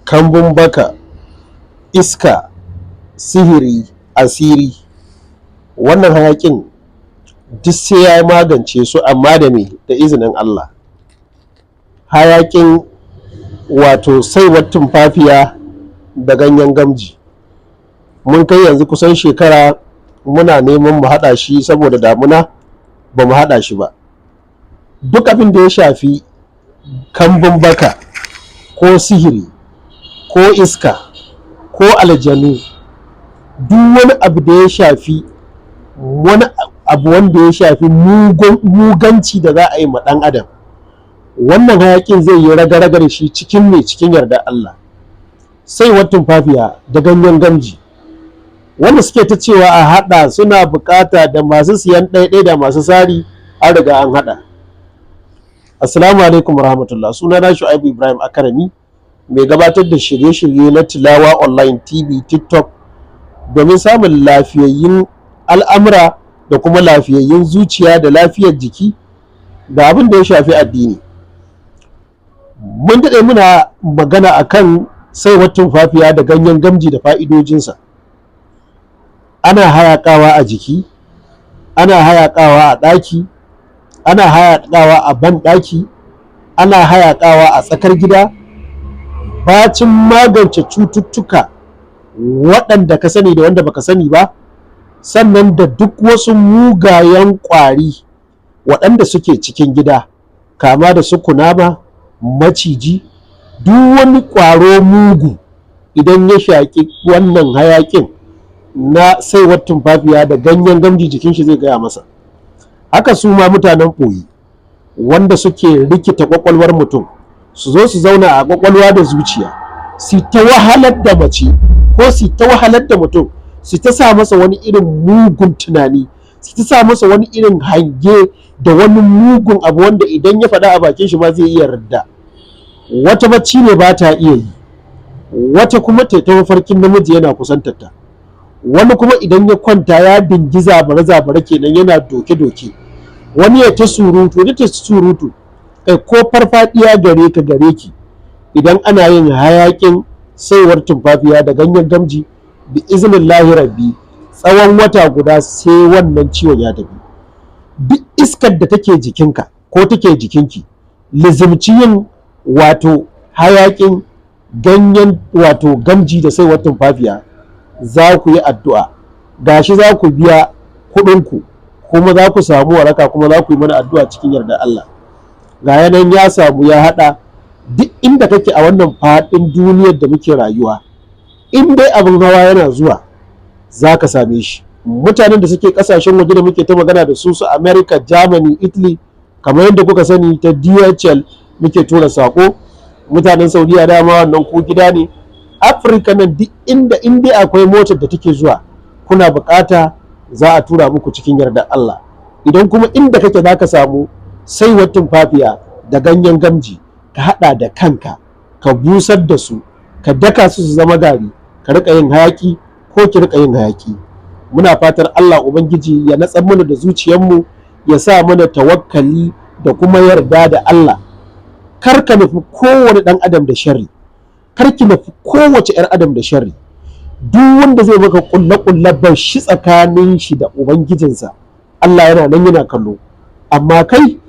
kambun baka, iska, sihiri, asiri, wannan hayakin duk sai ya magance su, amma da me? Da izinin Allah. Hayakin wato saiwar tumfafiya da ganyen gamji, mun kai yanzu kusan shekara muna neman mu haɗa shi saboda damuna ba mu haɗa shi ba. Duk abin da ya shafi kambun baka ko sihiri ko iska ko aljanu, duk wani abu da ya shafi wani abu wanda ya shafi muganci da za a yi ma ɗan adam, wannan hayakin zai yi raga-raga da shi cikin yarda Allah. Saiwar tumfafiya da ganyen gamji, wanda suke ta cewa a haɗa suna bukata da masu siyan ɗaiɗai da masu sari, an riga an haɗa. Assalamu alaikum warahmatullah, sunana Shu'aibu Ibrahim Akarami, mai gabatar da shirye-shirye na Tilawa Online TV TikTok, domin samun lafiyayyun al'amura da kuma lafiyayyun zuciya da lafiyar jiki da abin da ya shafi addini. Mun daɗe muna magana akan saiwar tumfafiya da ganyen gamji da fa'idojinsa. Ana hayaƙawa a jiki, ana hayaƙawa a ɗaki, ana hayaƙawa a banɗaki, ana hayaƙawa a tsakar gida, bacin magance cututtuka waɗanda ka sani da wanda baka sani ba, sannan da duk wasu mugayen ƙwari waɗanda suke cikin gida, kama da su kunama, maciji, duk wani ƙwaro mugu idan ya shaƙi wannan hayaƙin na saiwar tumfafiya da ganyen gamji, jikin shi zai gaya masa. Haka su ma mutanen ɓoye wanda suke rikita ƙwaƙwalwar mutum, su zo su zauna a ƙwaƙwalwa da zuciya, su ta wahalar da mace ko su ta wahalar da mutum, su ta sa masa wani irin mugun tunani, su ta sa masa wani irin hange da wani mugun abu wanda idan ya faɗa a bakin shi ma zai iya radda. Wata bacci ne ba ta iya yi, wata kuma ta mafarkin namiji yana kusantarta, wani kuma idan ya kwanta ya dingi zabare-zabare kenan, yana doke-doke, wani ya ta surutu, da ta surutu kai ko farfadiya gare ki idan ana yin hayakin saiwar tumfafiya da ganyen gamji, bi iznillahi rabbi tsawon wata guda sai wannan ciwon ya tafi. Duk iskar da take jikinka ko take jikinki, lizimci yin wato hayakin ganyen wato gamji da saiwar tumfafiya, za ku yi addu'a, gashi za ku biya kuɗinku, kuma za ku samu waraka, kuma za ku yi mana addu'a cikin yarda Allah. Ga yanan ya samu ya haɗa duk inda kake a wannan faɗin duniyar da muke rayuwa, in dai abin hawa yana zuwa za ka same shi. Mutanen da suke ƙasashen waje da muke ta magana da su America, Germany, Italy, kamar yadda kuka sani ta DHL muke tura sako. Mutanen Saudiya dama wannan ko gida ne. Afirka nan duk inda akwai motar da take zuwa, kuna bukata za a tura muku cikin yarda Allah. Idan kuma inda kake za ka samu saiwar tumfafiya da ganyen gamji, ka haɗa da kanka, ka busar da su, ka daka su zama gari, ka riƙa yin hayaki ko ki riƙa yin hayaki. Muna fatar Allah Ubangiji ya natsar mana da zuciyarmu, ya sa mana tawakkali da kuma yarda da Allah. Kar ka nufi kowane ɗan adam da sharri, kar ki nufi kowace 'yar adam da sharri. Duk wanda zai maka ƙulle-ƙulle bar shi tsakanin shi da Ubangijinsa, Allah yana nan yana kallo. Amma kai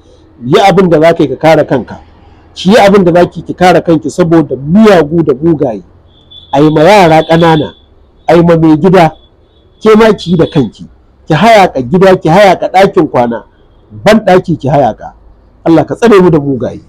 yi abin da za ka yi ka kare kanka, ki yi abin da za ki kare kanki, saboda miyagu da mugaye. A yi ma yara ƙanana, a yi ma mai gida, ke ma ki yi da kanki, ki hayaƙa gida, ki hayaƙa ɗakin kwana, ban ɗaki ki hayaƙa. Allah ka tsare mu da mugaye.